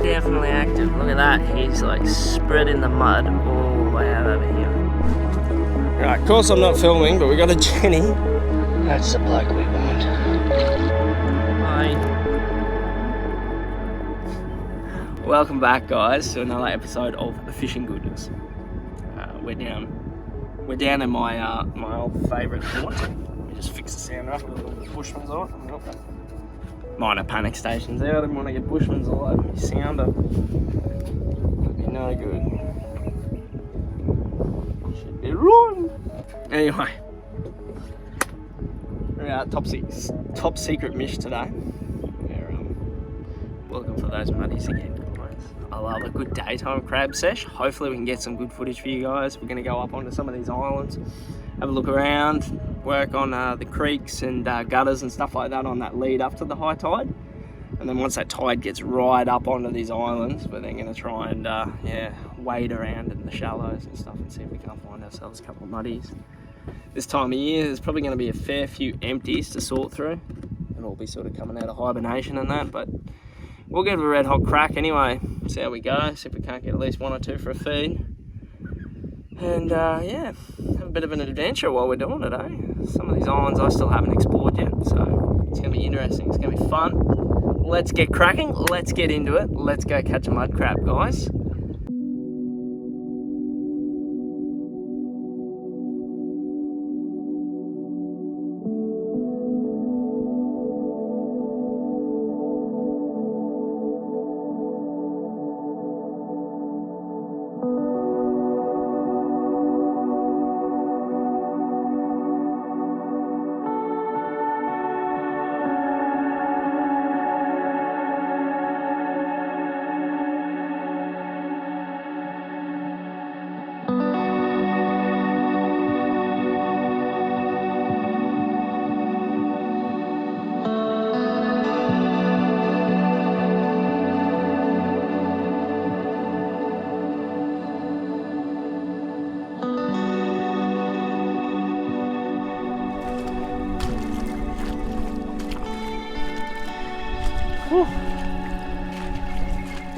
Definitely active. Look at that. He's like spreading the mud all the way out over here. Right, of course I'm not filming, but we got a Jenny. That's the bloke we want. Hi. Welcome back, guys, to another episode of Fishing Goodness. We're down in my my old favourite port. Let me just fix the sound up. A little bit of Bushman's on it. Minor panic stations out. I didn't want to get Bushman's all over my sounder. That'd be no good. Should be run. Anyway, we're out top secret mish today. We're looking for those muddies again, guys. I love a good daytime crab sesh. Hopefully we can get some good footage for you guys. We're going to go up onto some of these islands, have a look around, work on the creeks and gutters and stuff like that on that lead up to the high tide. And then once that tide gets right up onto these islands, we're then going to try and wade around in the shallows and stuff and see if we can't find ourselves a couple of muddies. This time of year there's probably going to be a fair few empties to sort through. It'll all be sort of coming out of hibernation and that, but we'll give it a red hot crack anyway. See how we go, see if we can't get at least one or two for a feed. And have a bit of an adventure while we're doing it, eh? Some of these islands I still haven't explored yet, so it's going to be interesting, it's going to be fun. Let's get cracking, let's get into it, let's go catch a mud crab, guys.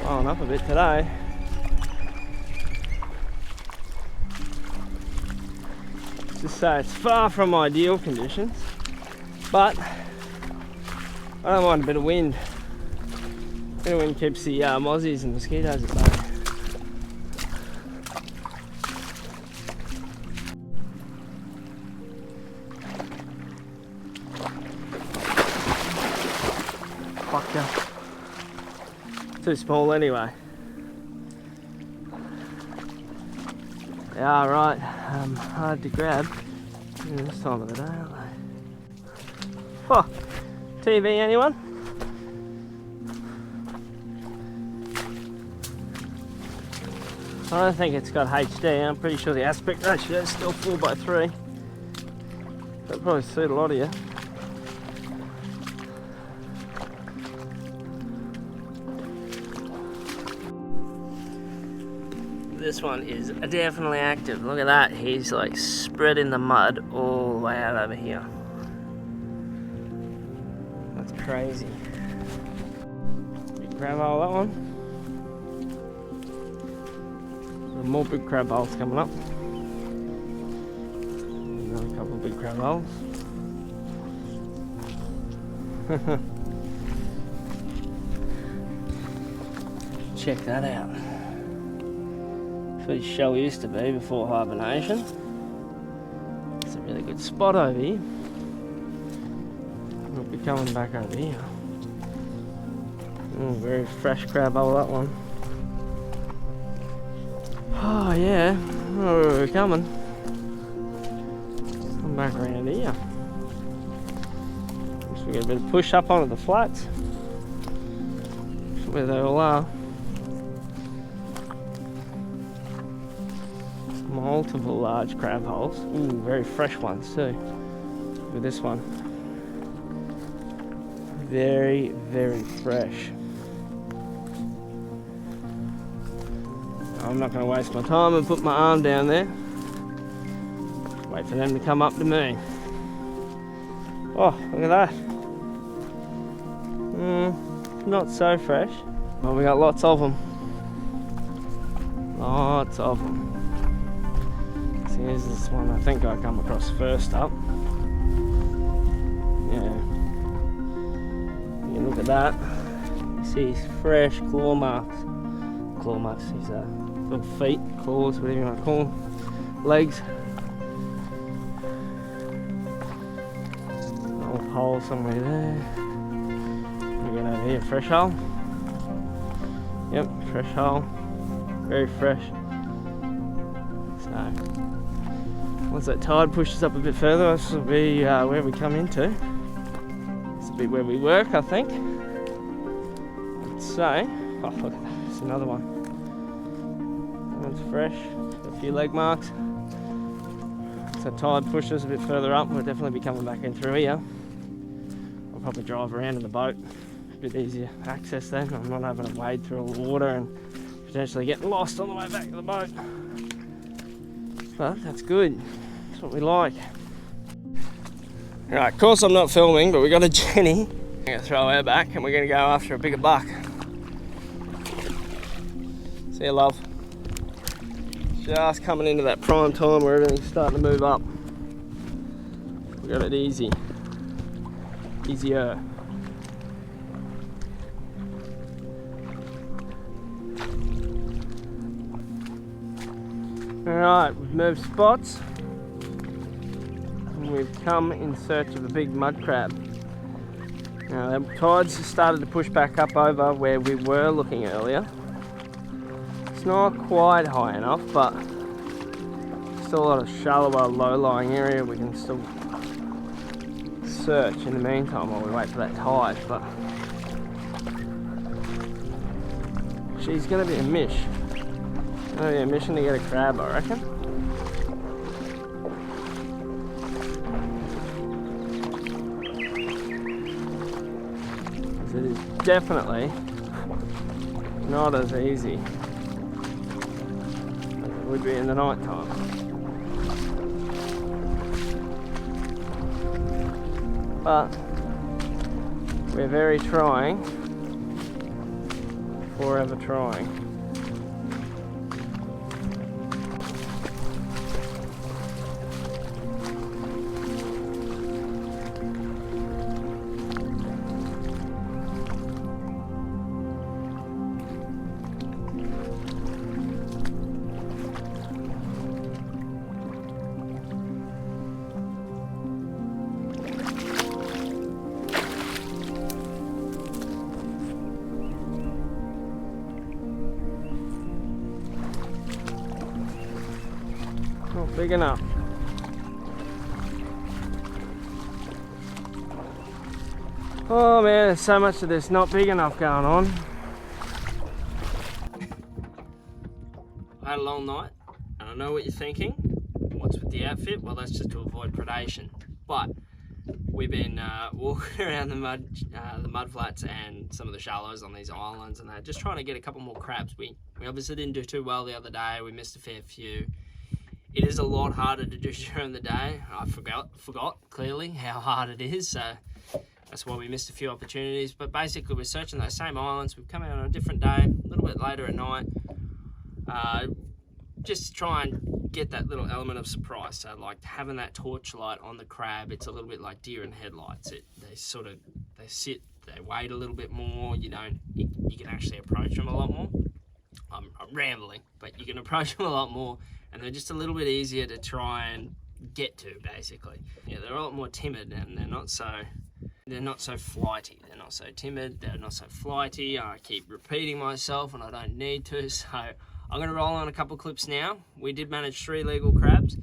Blowing up a bit today. Just say it's far from ideal conditions, but I don't mind a bit of wind. A bit of wind keeps the mozzies and mosquitoes at bay. Fucker. Too small anyway. They are right, hard to grab this time of the day, aren't they? Oh, TV anyone? I don't think it's got HD, I'm pretty sure the aspect ratio is still 4:3. That'll probably suit a lot of you. This one is definitely active. Look at that. He's like spreading the mud all the way out over here. That's crazy. Big crab hole, that one. Some more big crab holes coming up. Another couple of big crab holes. Check that out. This shell used to be before hibernation. It's a really good spot over here. We'll be coming back over here. Oh, very fresh crab hole, that one. Oh yeah, oh, we're coming. Come back around here. So we get a bit of push up onto the flats. That's where they all are. Multiple large crab holes. Ooh, very fresh ones too. Look at this one. Very, very fresh. I'm not going to waste my time and put my arm down there. Wait for them to come up to me. Oh, look at that. Not so fresh. Well, we got lots of them. Lots of them. So here's this one I think I come across first up. Yeah. You look at that. You see his fresh claw marks. Claw marks, his little feet, claws, whatever you want to call them. Legs. Little hole somewhere there. We get over here, fresh hole. Yep, fresh hole. Very fresh. So, once that tide pushes up a bit further, this will be where we come into. This will be where we work, I think. I'd say. Oh, look at that. There's another one. That one's fresh. Got a few leg marks. So tide pushes a bit further up, we'll definitely be coming back in through here. I'll probably drive around in the boat. A bit easier access then. I'm not having to wade through all the water and potentially getting lost on the way back to the boat. But that's good. That's what we like. Alright, of course I'm not filming, but we got a Jenny. I'm going to throw her back and we're going to go after a bigger buck. See you, love. Just coming into that prime time where everything's starting to move up. We got it easy. Easier. Alright, we've moved spots. And we've come in search of a big mud crab. Now the tides have started to push back up over where we were looking earlier. It's not quite high enough, but still a lot of shallower, low-lying area we can still search in the meantime while we wait for that tide. But she's going to be a mish. Going to be a mission to get a crab, I reckon. Because it is definitely not as easy would be in the night time. But we're very trying, forever trying. Not big enough. Oh man, there's so much of this not big enough going on. I had a long night, and I know what you're thinking. What's with the outfit? Well, that's just to avoid predation. But we've been walking around the mud flats and some of the shallows on these islands and that, just trying to get a couple more crabs. We obviously didn't do too well the other day. We missed a fair few. It is a lot harder to do during the day. I forgot clearly how hard it is, so that's why we missed a few opportunities. But basically we're searching those same islands. We've come out on a different day, a little bit later at night, just to try and get that little element of surprise. So like having that torchlight on the crab, it's a little bit like deer in headlights. They sit, they wait a little bit more. You can actually approach them a lot more. I'm rambling, but you can approach them a lot more, and they're just a little bit easier to try and get to, basically. Yeah, they're a lot more timid, and they're not so flighty. They're not so timid, they're not so flighty. I keep repeating myself and I don't need to, so I'm going to roll on a couple clips now. We did manage 3 legal crabs.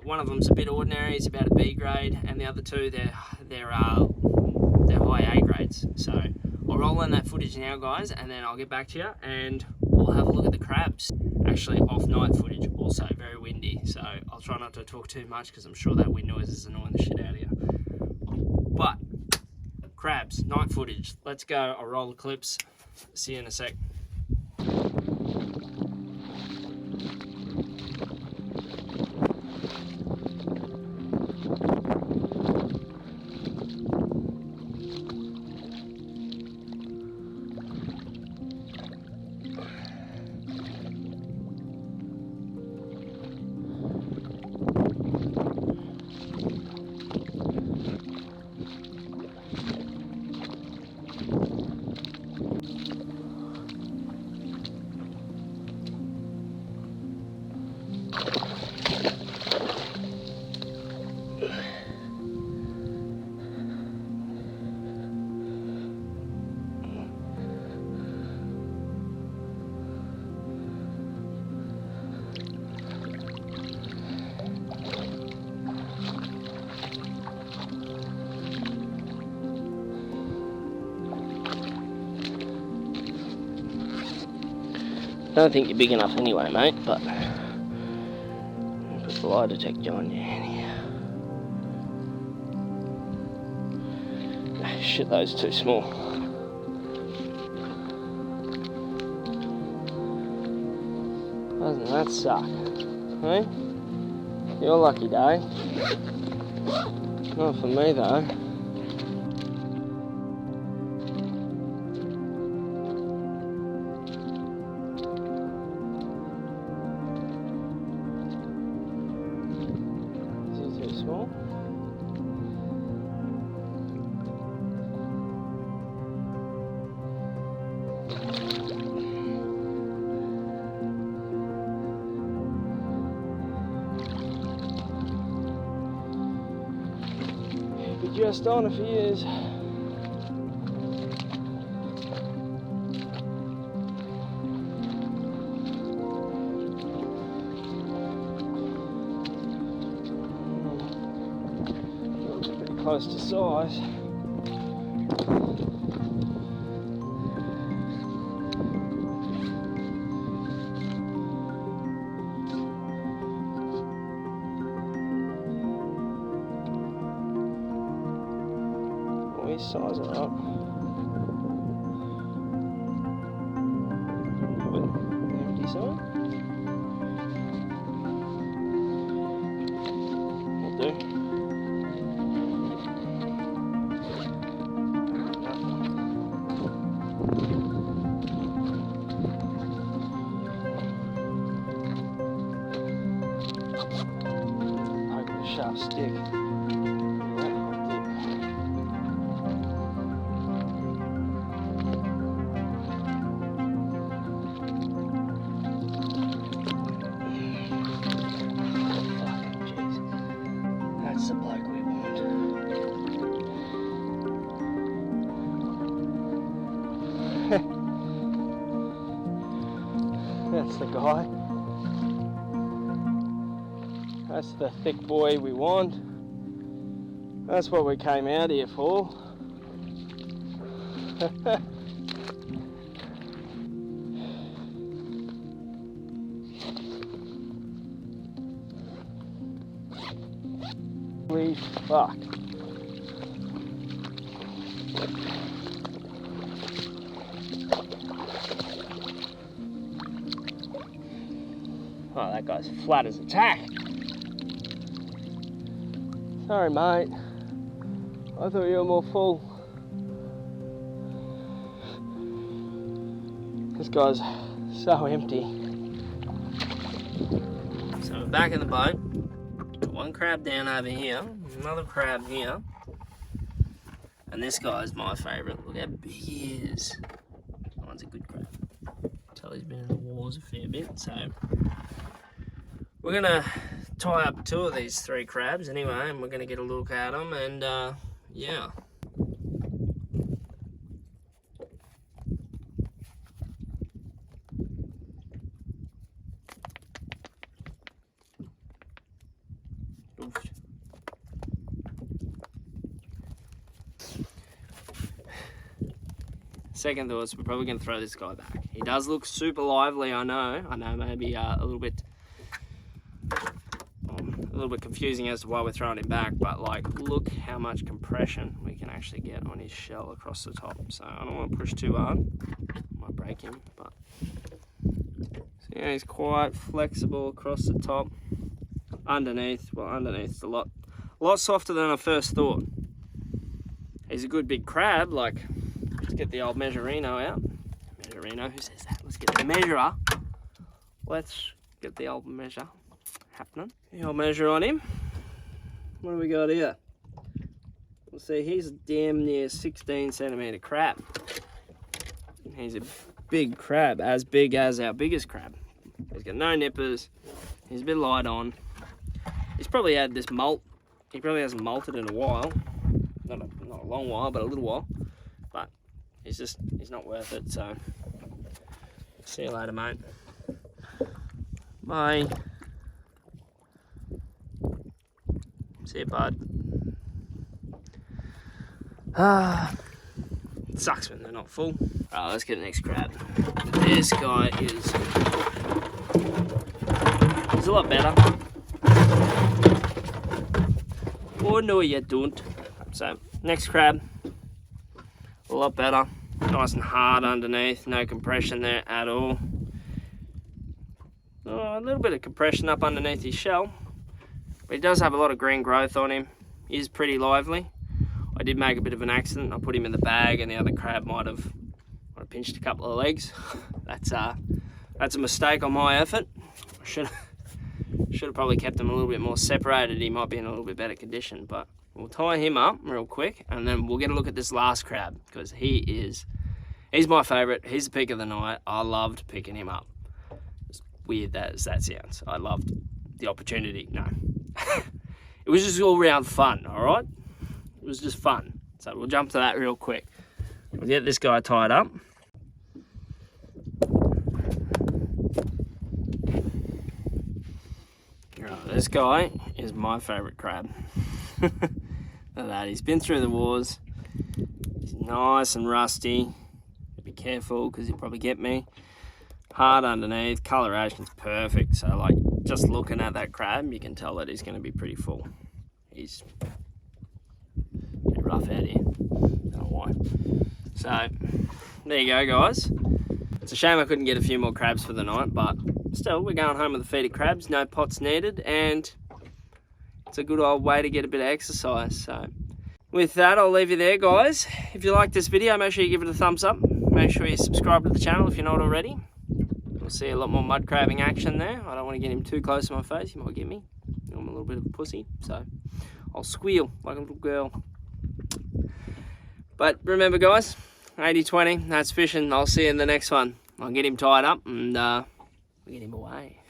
One of them's a bit ordinary, it's about a B grade, and the other 2, they're high A grades. So I'll roll in that footage now, guys, and then I'll get back to you and we'll have a look at the crabs. Actually, off night footage, also very windy, so I'll try not to talk too much because I'm sure that wind noise is annoying the shit out of you. But crabs, night footage. Let's go. I'll roll the clips. See you in a sec. don't think you're big enough anyway, mate, but put the lie detector on your hand here. Shit, those too small. Doesn't that suck? Hey? Your lucky day. Not for me though. Is he too small? Just on if he is. Looks pretty close to size. Size it up. With the empty side. Will do. Poke with a sharp stick. That's the bloke we want. That's the guy. That's the thick boy we want. That's what we came out here for. Holy fuck. Oh, that guy's flat as a tack. Sorry, mate. I thought you were more full. This guy's so empty. So we're back in the boat. One crab down over here, another crab here, and this guy's my favourite. Look how big he is. That one's a good crab. Tell he's been in the waters a fair bit, so we're gonna tie up two of these three crabs anyway, and we're gonna get a look at them, and yeah. Second thoughts, we're probably going to throw this guy back. He does look super lively, I know maybe a little bit confusing as to why we're throwing him back, but like, look how much compression we can actually get on his shell across the top. So I don't want to push too hard, might break him, but so yeah, he's quite flexible across the top. Underneath a lot softer than I first thought. He's a good big crab. Like, let's get the old Measurino out. Measurino, who says that? Let's get the measurer. Let's get the old measure happening. The old measure on him. What do we got here? We'll see, he's a damn near 16 centimetre crab. He's a big crab, as big as our biggest crab. He's got no nippers. He's a bit light on. He's probably had this molt. He probably hasn't molted in a while. Not a long while, but a little while. But he's not worth it, so see you later, mate. Bye. See you, bud. Sucks when they're not full. Alright, let's get the next crab. This guy is a lot better. Oh no, you don't. So, next crab, a lot better. Nice and hard underneath, no compression there at all. Oh, a little bit of compression up underneath his shell, but he does have a lot of green growth on him. He is pretty lively. I did make a bit of an accident. I put him in the bag and the other crab might have pinched a couple of legs. That's a mistake on my effort. I should have probably kept him a little bit more separated. He might be in a little bit better condition, but we'll tie him up real quick and then we'll get a look at this last crab because he's my favorite. He's the pick of the night. I loved picking him up. As weird as that sounds. I loved the opportunity. No. It was just all round fun, all right? It was just fun. So we'll jump to that real quick. We'll get this guy tied up. Right, this guy is my favourite crab. Look at that, he's been through the wars. He's nice and rusty. Be careful because he'll probably get me. Hard underneath, coloration's perfect. So like just looking at that crab, you can tell that he's going to be pretty full. He's a bit rough out here. Don't know why. So there you go, guys. It's a shame I couldn't get a few more crabs for the night, but still, we're going home with a feed of crabs, no pots needed, and it's a good old way to get a bit of exercise. So with that, I'll leave you there, guys. If you like this video, make sure you give it a thumbs up. Make sure you subscribe to the channel if you're not already. We'll see a lot more mud crabbing action there. I don't want to get him too close to my face. He might get me. I'm a little bit of a pussy, so I'll squeal like a little girl. But remember, guys, 80-20, that's fishing. I'll see you in the next one. I'll get him tied up and we'll get him away.